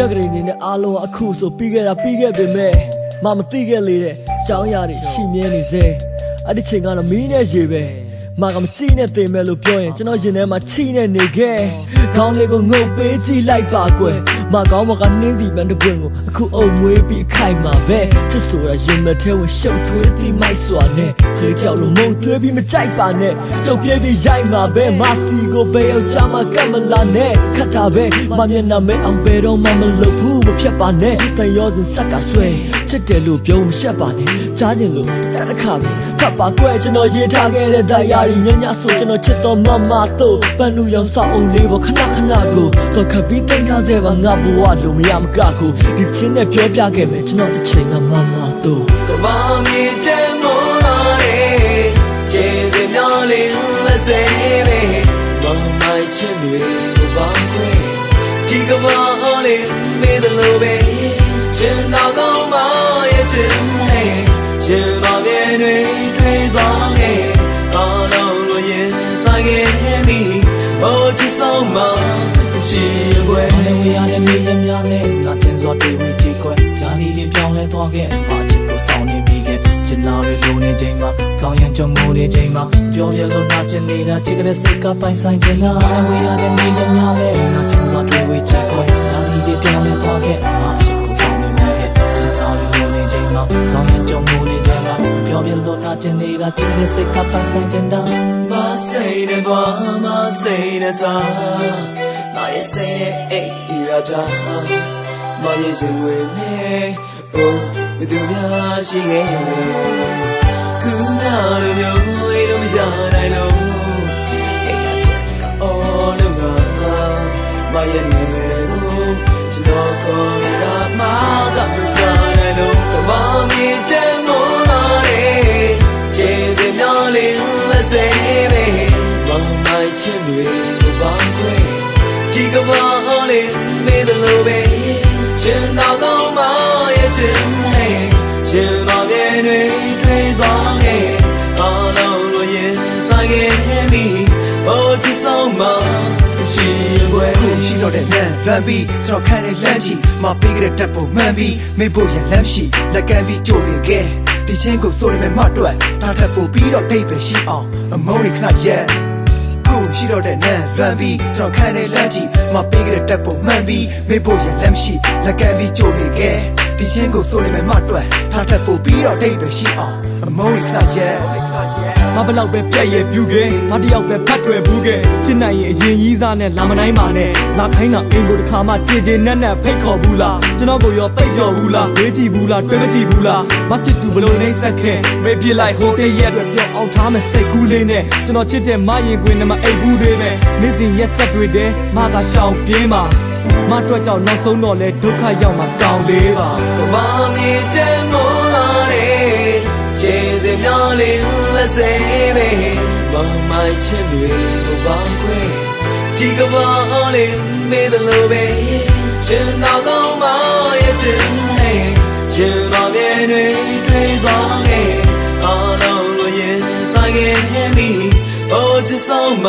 ရက်ကလေးနေနဲ့အားလုံးအခုဆိုပြီးခဲ့တာပြီးခဲ့ပေမဲ့မသိခဲ့လေတဲ့အကြောင်းအရာတွေရှိမြဲနေစေအဲ့ဒီချိန်ကတော့မီးနဲ့ရေပဲမကမကြည့်နဲ့တင်မဲ့လို့ပြောရင်ကျွန်တော်ရင်ထဲမှာချိနဲ့နေခဲ့ခေါင်းလေးကိုငုံပေးကြည့်လိုက်ပါကွယ်မကောင်းမကနှင်းစီပန်းတစ်ပွင့်ကိုအခုအုံမွေးပြီးအခိုက်မှာပဲချစ်ဆိုတာရင်မထဲဝင်ရှုပ်ထွေးပြီးမိုက်စွာနဲ့ခေကြောက်လို့မုံသွေးပြီးမကြိုက်ပါနဲ့ကြုတ်ပြေးပြီးရိုက်မှာပဲမစီကိုပဲယောက်ျားမကတ်မလာနဲ့ခတ်တာပဲမမျက်နှာမဲအောင်ပဲတော့မလုပ်ဘူးမဖြတ်ပါနဲ့တန်ရောစင်ဆက်ကဆွဲချစ်တယ်လို့ပြောမရှက်ပါနဲ့ကြားကျင်လို့တတ်တခါပဲဖတ်ပါကွယ်ကျွန်တော်ရေးထားခဲ့တဲ့တရားညညဆိုကျွန်တော်ချစ်တော်မမတို့ပန်းလူရောင်စောက်အုံလေးပေါ်ခဏခဏကိုတော့ခပ်ပြီးတင်ထားစေပါငါဘဝလို့မရမကကိုဒီချင်းနဲ့ပြောပြခဲ့မယ်ကျွန်တော်တစ်ချိန်ကမမတို့ကဘာမြေတဲမောလာတဲ့ခြေစင်များလေးလက်စေးပဲမမိုက်ချင်တွေကိုပေါင်းခွဲဒီကဘာလေးမေးတယ်လို့ပဲချင်တော့ကောင်းမရဲ့ချင်နေချင်ပါပြည့်တွေတွေ့သွားခဲ့အားလုံးလို့ရင်ဆိုင်ခဲ့ပြီဘိုးချစ်ဆုံးမရှိခွဲဝေးရတဲ့မြေများနဲ့ငါတင်စွာတွေ့ဝင်ကြည့်ခွဲဇာနီတွေပြောင်းလဲသွားခဲ့အချစ်ကိုဆောင်နေပြီးခဲ့ကျင်နာတွေလိုနေချိန်မှာကောင်းရင်ကြုံမှုနေချိန်မှာပြောပြလို့နာကျင်နေတာချစ်ကလေးစိတ်ကပိုင်ဆိုင်ချင်တာဝေးရတဲ့မြေများနဲ့ငါတင်စွာတွေ့ဝင်ကြည့်ခွဲဇာနီတွေပြောင်းလဲသွားခဲ့အချစ်ကိုဆောင်နေပြီးခဲ့ကျင်နာတွေလိုနေချိန်မှာကောင်းရင်ကြုံမှုနေချိန်မှာပြောပြလို့နာကျင်နေတာချစ်ကလေးစိတ်ကပိုင်ဆိုင်ချင်တာမဆိုင်တဲ့သွားမဆိုင်တဲ့စားမရဲ့စိတ်နဲ့အိတ်ဒီရတာမရဲ့ရင်ဝင်နဲ့အိုးဘယ်သူများရှိခဲ့လဲခုနလိုမျိုးအိမ်တော့မရနိုင်လို့အိမ်ရချက်ကအော်လို့ကမရဲ့နာမည်ကိုကျွန်တော်ခေါ်ရမှာကမစားနိုင်လို့ကဘာမြေတဲမောလာတဲ့ခြေစင်များလေးလက်စေးပဲမမိုက်ချင်တွေကိုပေါင်းခွဲဒီကဘာလေးမေးတယ်လို့ပဲချင်တော့ကောင်းမရဲ့ချင်နေချင်ပါပြည့်တွေတွေ့သွားခဲ့အားလုံးလို့ရင်ဆိုင်ခဲ့ပြီဘိုးချစ်ဆုံးမရှိခွဲရှိတော့တဲ့လမ်းလွမ်းပြီးကျွန်တော်ခံနေလမ်းကြီးမပေးကြတဲ့တက်ဖို့မှန်ပြီးမေးဖို့ရလမ်းရှိလက်ကမ်းပြီးကြိုနေခဲ့ဒီချင်းကိုစိုးနေမဲ့မတွက်ဒါထပ်ဖို့ပြီးတော့တိတ်ပဲရှိအောင်အမုန်းတွေခဏရက်ရှိတော့တဲ့နန်းလွမ်းပြီးကျွန်တော်ခံနေလမ်းကြီးမပေးကြတဲ့တက်ဖို့မှန်ပြီးမေးဖို့ရလမ်းရှိလက်ကမ်းပြီးကြိုနေခဲ့ဒီချင်းကိုစိုးနေမဲ့မတွက်ဒါထပ်ဖို့ပြီးတော့တိတ်ပဲရှိအောင်အမုန်းတွေခဏရက်မဘလောက်ပဲပြက်ရဲ့ပြူခဲ့မတယောက်ပဲဖတ်ထွယ်ဘူးခဲ့ဖြစ်နိုင်ရင်အရင်ကြီးစားနဲ့လာမနိုင်ပါနဲ့လာခိုင်းတာအင်ကိုတစ်ခါမှကြည်ကြည်နက်နက်ဖိတ်ခေါ်ဘူးလားကျွန်တော်ကိုရောသိပ်ပြောဘူးလားဝေးကြည့်ဘူးလားတွေ့မကြည့်ဘူးလားမချစ်သူဘလို့နေဆက်ခဲ့မေးပြလိုက်ဟိုတည့်ရက်အတွက်ပြောအောင်ထားမယ်စိတ်ကူးလေးနဲ့ကျွန်တော်ချစ်တဲ့မရင်ခွင်နဲ့မအိပ်ဘူးသေးပဲနေ့စဉ်ရက်ဆက်တွေတဲ့မကရှောင်ပြေးမှာမတွက်ကြောင့်နောက်ဆုံးတော့လဲဒုက္ခရောက်မှာကောင်းလေးပါကဘာမြေတဲမောလာတဲ့ခြေစင်များလေးလက်စေးပဲမမိုက်ချင်တွေကိုပေါင်းခွဲဒီကဘာလေးမေးတယ်လို့ပဲချင်တော့ကောင်းမရဲ့ချင်နေချင်ပါပြည့်တွေတွေ့သွားခဲ့အားလုံးလို့ရင်ဆိုင်ခဲ့ပြီဘိုးချစ်ဆုံးမ